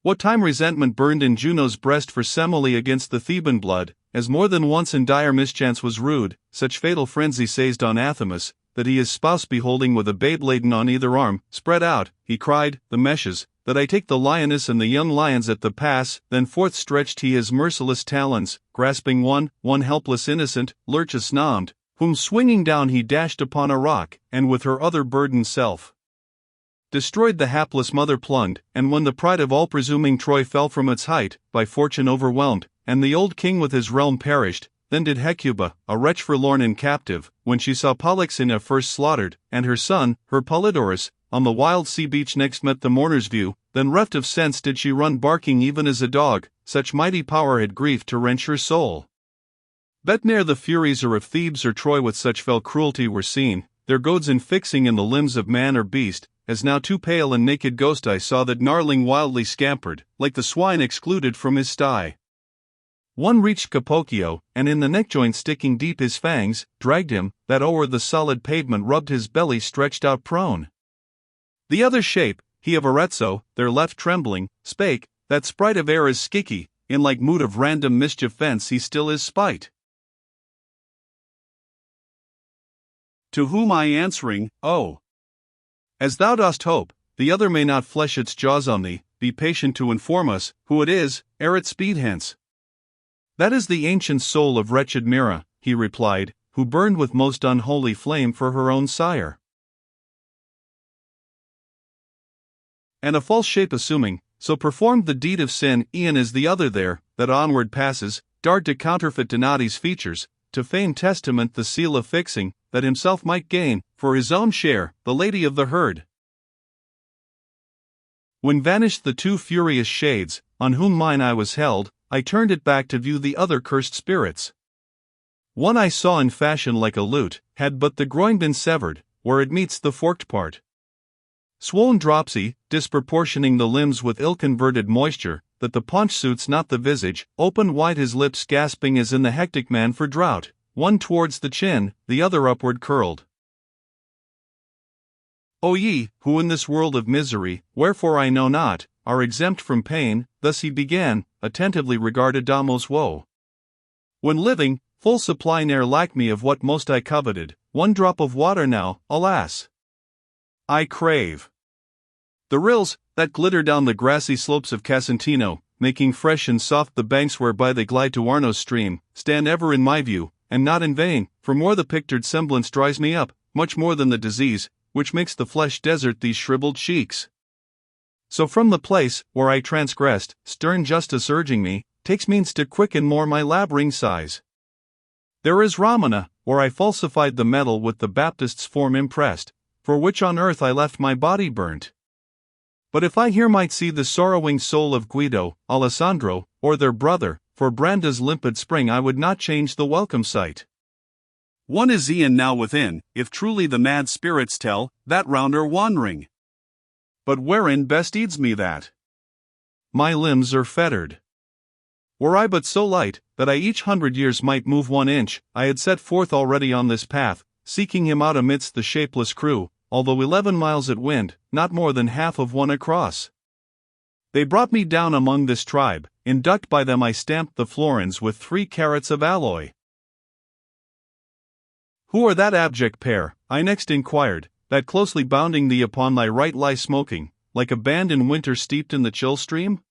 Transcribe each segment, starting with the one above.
What time resentment burned in Juno's breast for Semele against the Theban blood, as more than once in dire mischance was rued, such fatal frenzy seized on Athamas, that he his spouse beholding with a babe laden on either arm, spread out, he cried, the meshes, that I take the lioness and the young lions at the pass. Then forth stretched he his merciless talons, grasping one helpless innocent, lurchus nammed, whom swinging down he dashed upon a rock, and with her other burdened self destroyed the hapless mother plunged, and when the pride of all presuming Troy fell from its height, by fortune overwhelmed, and the old king with his realm perished, then did Hecuba, a wretch forlorn and captive, when she saw Polyxena first slaughtered, and her son, her Polydorus, on the wild sea beach next met the mourner's view, then reft of sense did she run barking even as a dog, such mighty power had grief to wrench her soul. Bet ne'er the furies or of Thebes or Troy with such fell cruelty were seen, their goads infixing in the limbs of man or beast, as now too pale and naked ghost I saw that gnarling wildly scampered, like the swine excluded from his sty. One reached Capocchio, and in the neck joint sticking deep his fangs, dragged him, that o'er the solid pavement rubbed his belly stretched out prone. The other shape, he of Arezzo, there left trembling, spake, that sprite of air is Skicky, in like mood of random mischief fence he still is spite. To whom I answering, oh, as thou dost hope, the other may not flesh its jaws on thee, be patient to inform us, who it is, ere it speed hence. That is the ancient soul of wretched Mira, he replied, who burned with most unholy flame for her own sire. And a false shape assuming, so performed the deed of sin e'en as the other there, that onward passes, dared to counterfeit Donati's features, to feigned testament the seal affixing, that himself might gain, for his own share, the lady of the herd. When vanished the two furious shades, on whom mine eye was held, I turned it back to view the other cursed spirits. One I saw in fashion like a lute, had but the groin been severed, where it meets the forked part. Swollen dropsy, disproportioning the limbs with ill-converted moisture, that the paunch suits not the visage, opened wide his lips gasping as in the hectic man for drought, one towards the chin, the other upward curled. O ye, who in this world of misery, wherefore I know not, are exempt from pain, thus he began, attentively regard Adamo's woe. When living, full supply ne'er lacked me of what most I coveted, one drop of water now, alas, I crave. The rills, that glitter down the grassy slopes of Casentino, making fresh and soft the banks whereby they glide to Arno's stream, stand ever in my view, and not in vain, for more the pictured semblance dries me up, much more than the disease, which makes the flesh desert these shriveled cheeks. So from the place, where I transgressed, stern justice urging me, takes means to quicken more my laboring sighs. There is Ramana, where I falsified the metal with the Baptist's form impressed, for which on earth I left my body burnt. But if I here might see the sorrowing soul of Guido, Alessandro, or their brother, for Branda's limpid spring I would not change the welcome sight. One is e'en now within, if truly the mad spirits tell, that rounder wandering. But wherein best eads me that? My limbs are fettered. Were I but so light, that I each 100 years might move 1 inch, I had set forth already on this path, seeking him out amidst the shapeless crew, although 11 miles at wind, not more than half of one across. They brought me down among this tribe, induct by them I stamped the florins with 3 carats of alloy. Who are that abject pair, I next inquired, that closely bounding thee upon thy right lie smoking, like a band in winter steeped in the chill stream?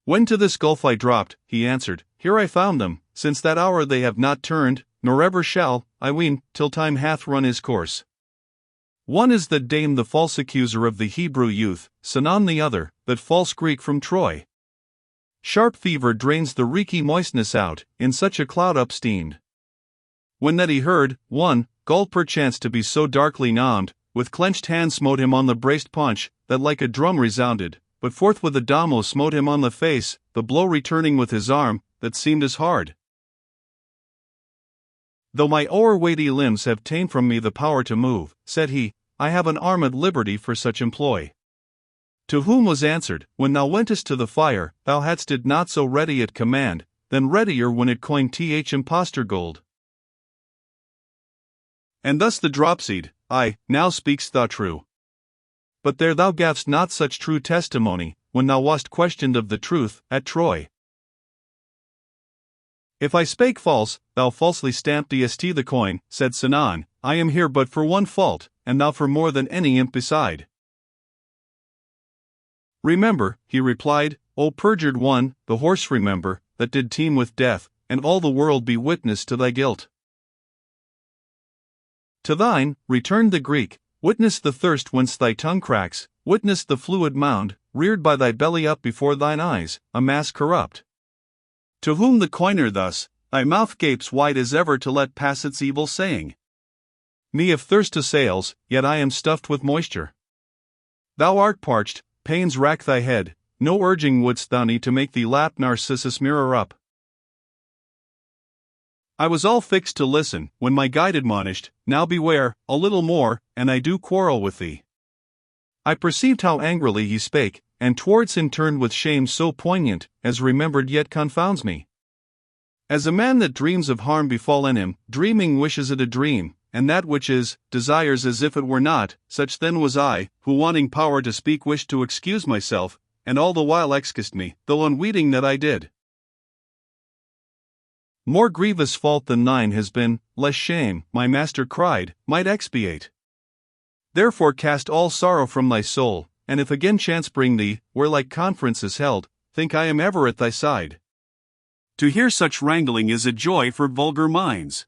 When to this gulf I dropped, he answered, here I found them, since that hour they have not turned, nor ever shall, I ween, till time hath run his course. One is that dame the false accuser of the Hebrew youth, Sinon the other, that false Greek from Troy. Sharp fever drains the reeky moistness out, in such a cloud upsteamed. When that he heard, one, galled perchance to be so darkly nammed, with clenched hand smote him on the braced paunch, that like a drum resounded, but forthwith Adamo smote him on the face, the blow returning with his arm, that seemed as hard. Though my o'er-weighty limbs have ta'en from me the power to move, said he, I have an arm at liberty for such employ. To whom was answered, when thou wentest to the fire, thou hadst it not so ready at command, then readier when it coined impostor gold. And thus the dropseed, now speak'st thou true. But there thou gav'st not such true testimony, when thou wast questioned of the truth, at Troy. If I spake false, thou falsely stampedst the coin, said Sinon. I am here but for one fault, and thou for more than any imp beside. Remember, he replied, O perjured one, the horse remember, that did teem with death, and all the world be witness to thy guilt. To thine, returned the Greek, witness the thirst whence thy tongue cracks, witness the fluid mound, reared by thy belly up before thine eyes, a mass corrupt. To whom the coiner thus, thy mouth gapes wide as ever to let pass its evil saying. Me if thirst assails, yet I am stuffed with moisture. Thou art parched, pains rack thy head, no urging wouldst thou need to make thee lap Narcissus mirror up. I was all fixed to listen, when my guide admonished, now beware, a little more, and I do quarrel with thee. I perceived how angrily he spake, and towards him turned with shame so poignant, as remembered yet confounds me. As a man that dreams of harm befallen him, dreaming wishes it a dream, and that which is, desires as if it were not, such then was I, who wanting power to speak wished to excuse myself, and all the while excused me, though unweeting that I did. More grievous fault than thine has been, less shame, my master cried, might expiate. Therefore cast all sorrow from thy soul, and if again chance bring thee, where like conference is held, think I am ever at thy side. To hear such wrangling is a joy for vulgar minds.